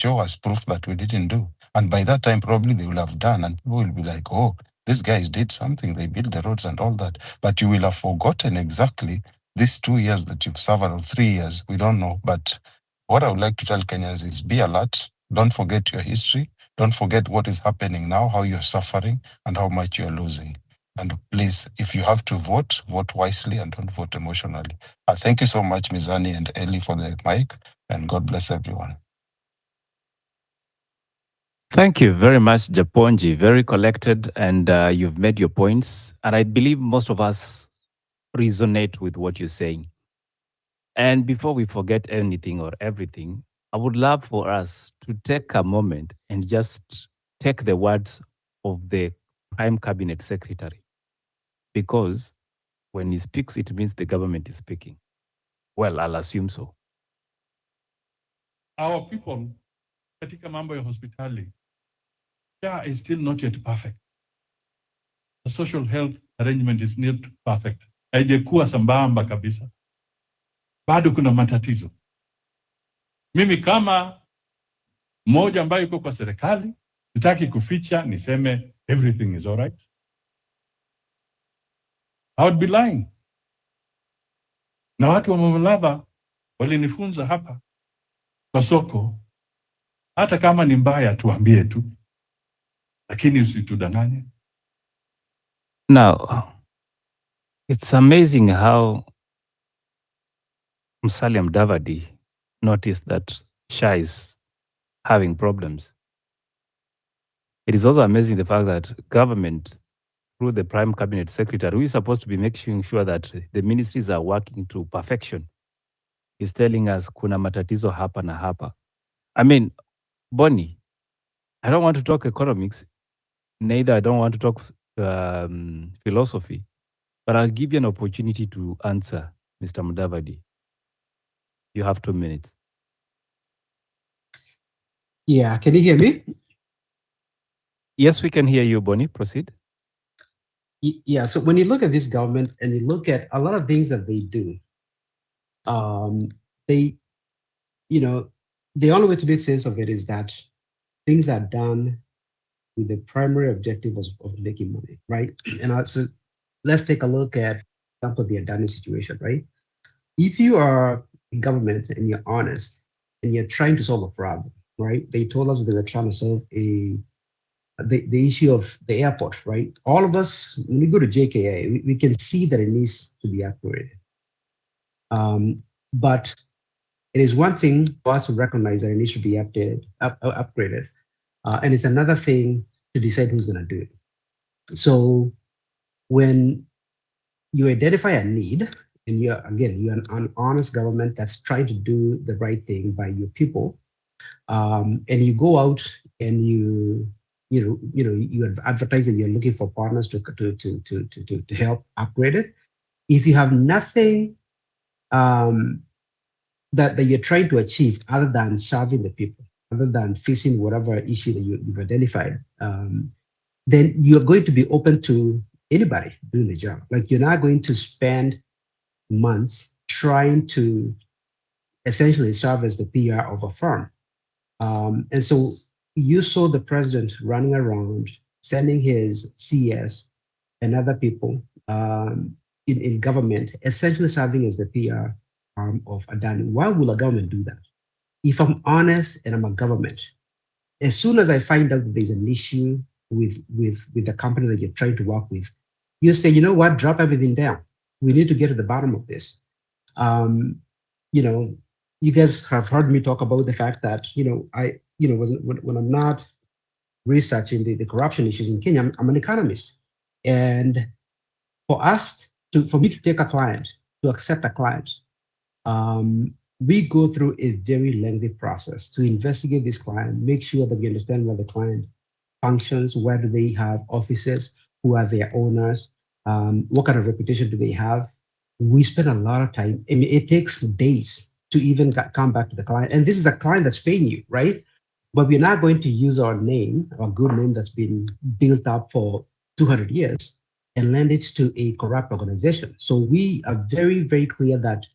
show us proof that we didn't do. And by that time, probably they will have done, and people will be like, oh, these guys did something. They built the roads and all that. But you will have forgotten exactly these 2 years that you've suffered, or 3 years. We don't know. But what I would like to tell Kenyans is be alert. Don't forget your history. Don't forget what is happening now, how you're suffering, and how much you're losing. And please, if you have to vote, vote wisely and don't vote emotionally. Thank you so much, Mizani and Eli, for the mic, and God bless everyone. Thank you very much, Japonji. Very collected, and you've made your points. And I believe most of us resonate with what you're saying. And before we forget anything or everything, I would love for us to take a moment and just take the words of the Prime Cabinet Secretary, because when he speaks, it means the government is speaking. Well, I'll assume so. Our people katika mambo ya hospitali, SHA is still not yet perfect. The social health arrangement is not perfect. Haijakuwa sambamba kabisa. Bado kuna matatizo. Mimi kama mmoja ambaye yuko kwa serikali, sitaki kuficha niseme everything is all right. I would be lying. Na watu wa Mamlava walinifunza hapa kwa soko, hata kama ni mbaya tuambie tu, lakini usitudanganye. Now, it's amazing how Musalia Mudavadi noticed that SHA is having problems. It is also amazing the fact that government, through the Prime Cabinet Secretary, who is supposed to be making sure that the ministries are working to perfection, is telling us kuna matatizo hapa na hapa. I mean, Bonnie, I don't want to talk economics, neither I don't want to talk philosophy, but I'll give you an opportunity to answer, Mr. Mudavadi. You have 2 minutes. Yeah, can you hear me? Yes, we can hear you, Bonnie. Proceed. Yeah, so when you look at this government and you look at a lot of things that they do, they, the only way to make sense of it is that things are done with the primary objective of making money, right? And so let's take a look at, for example, the Adani situation, right? If you are in government and you're honest and you're trying to solve a problem, right? They told us they were trying to solve the issue of the airport, right? All of us, when we go to JKA, we can see that it needs to be upgraded. But it is one thing for us to recognize that it needs to be upgraded. And it's another thing to decide who's going to do it. So when you identify a need, and you're an honest government that's trying to do the right thing by your people, and you go out and you advertise that you're looking for partners to help upgrade it. If you have nothing that you're trying to achieve other than serving the people, other than facing whatever issue that you've identified, then you're going to be open to anybody doing the job. Like, you're not going to spend months trying to essentially serve as the PR of a firm. And so you saw the president running around, sending his CS and other people in government, essentially serving as the PR arm of Adani. Why will a government do that? If I'm honest and I'm a government, as soon as I find out that there's an issue with the company that you're trying to work with, you say, you know what, drop everything down. We need to get to the bottom of this. You guys have heard me talk about the fact that, when I'm not researching the corruption issues in Kenya, I'm an economist. And for me to take a client, to accept a client, we go through a very lengthy process to investigate this client, make sure that we understand where the client functions, where do they have offices, who are their owners, what kind of reputation do they have. We spend a lot of time. I mean, it takes days to even come back to the client. And this is a client that's paying you, right? But we're not going to use our name, our good name that's been built up for 200 years, and lend it to a corrupt organization. So we are very, very clear that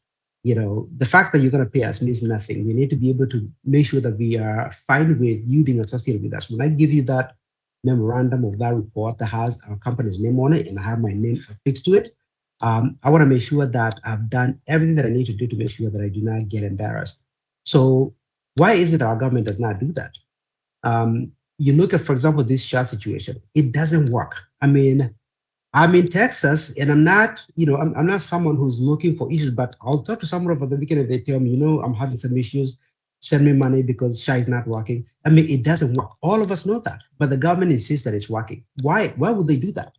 The fact that you're going to pay us means nothing. We need to be able to make sure that we are fine with you being associated with us. When I give you that memorandum of that report that has our company's name on it and I have my name affixed to it, I want to make sure that I've done everything that I need to do to make sure that I do not get embarrassed. So why is it our government does not do that? You look at, for example, this SHA situation. It doesn't work. I mean, I'm in Texas, and I'm not, I'm not someone who's looking for issues, but I'll talk to someone over the weekend and they tell me, I'm having some issues. Send me money because SHA is not working. I mean, it doesn't work. All of us know that, but the government insists that it's working. Why? Why would they do that?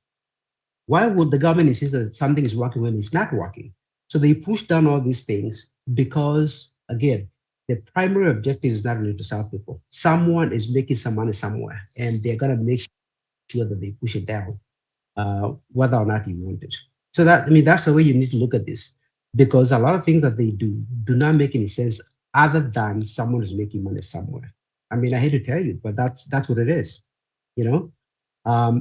Why would the government insist that something is working when it's not working? So they push down all these things because, again, the primary objective is not really to serve people. Someone is making some money somewhere, and they're gonna make sure that they push it down, whether or not you want it. So that's the way you need to look at this, because a lot of things that they do not make any sense other than someone is making money somewhere. I mean, I hate to tell you, but that's what it is, you know.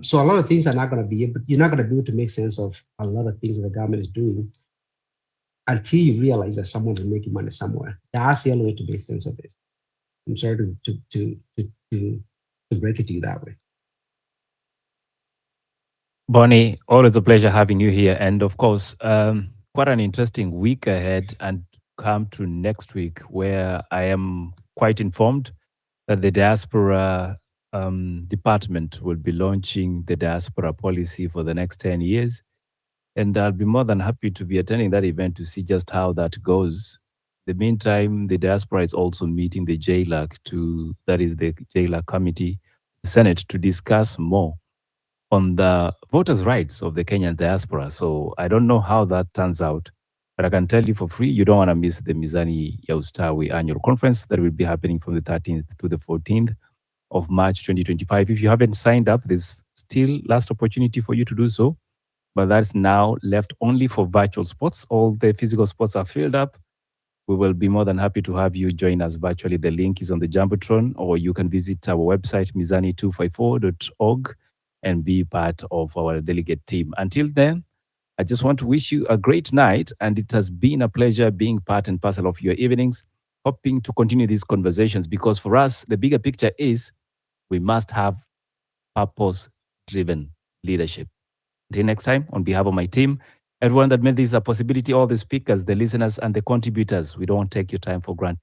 So a lot of things are not going to be able. You're not going to be able to make sense of a lot of things that the government is doing until you realize that someone is making money somewhere. That's the only way to make sense of it. I'm sorry to break it to you that way. Bonnie, always a pleasure having you here. And of course, quite an interesting week ahead, and come to next week where I am quite informed that the diaspora department will be launching the diaspora policy for the next 10 years. And I'll be more than happy to be attending that event to see just how that goes. In the meantime, the diaspora is also meeting the JLAC that is the JLAC committee, the Senate, to discuss more on the voters' rights of the Kenyan diaspora. So I don't know how that turns out, but I can tell you for free, you don't want to miss the Mizani ya Ustawi annual conference that will be happening from the 13th to the 14th of March 2025. If you haven't signed up, there's still last opportunity for you to do so, but that's now left only for virtual spots. All the physical spots are filled up. We will be more than happy to have you join us virtually. The link is on the Jumbotron, or you can visit our website, mizani254.org, and be part of our delegate team. Until then, I just want to wish you a great night, and it has been a pleasure being part and parcel of your evenings, hoping to continue these conversations, because for us, the bigger picture is we must have purpose-driven leadership. Until next time, on behalf of my team, everyone that made this a possibility, all the speakers, the listeners, and the contributors, we don't take your time for granted.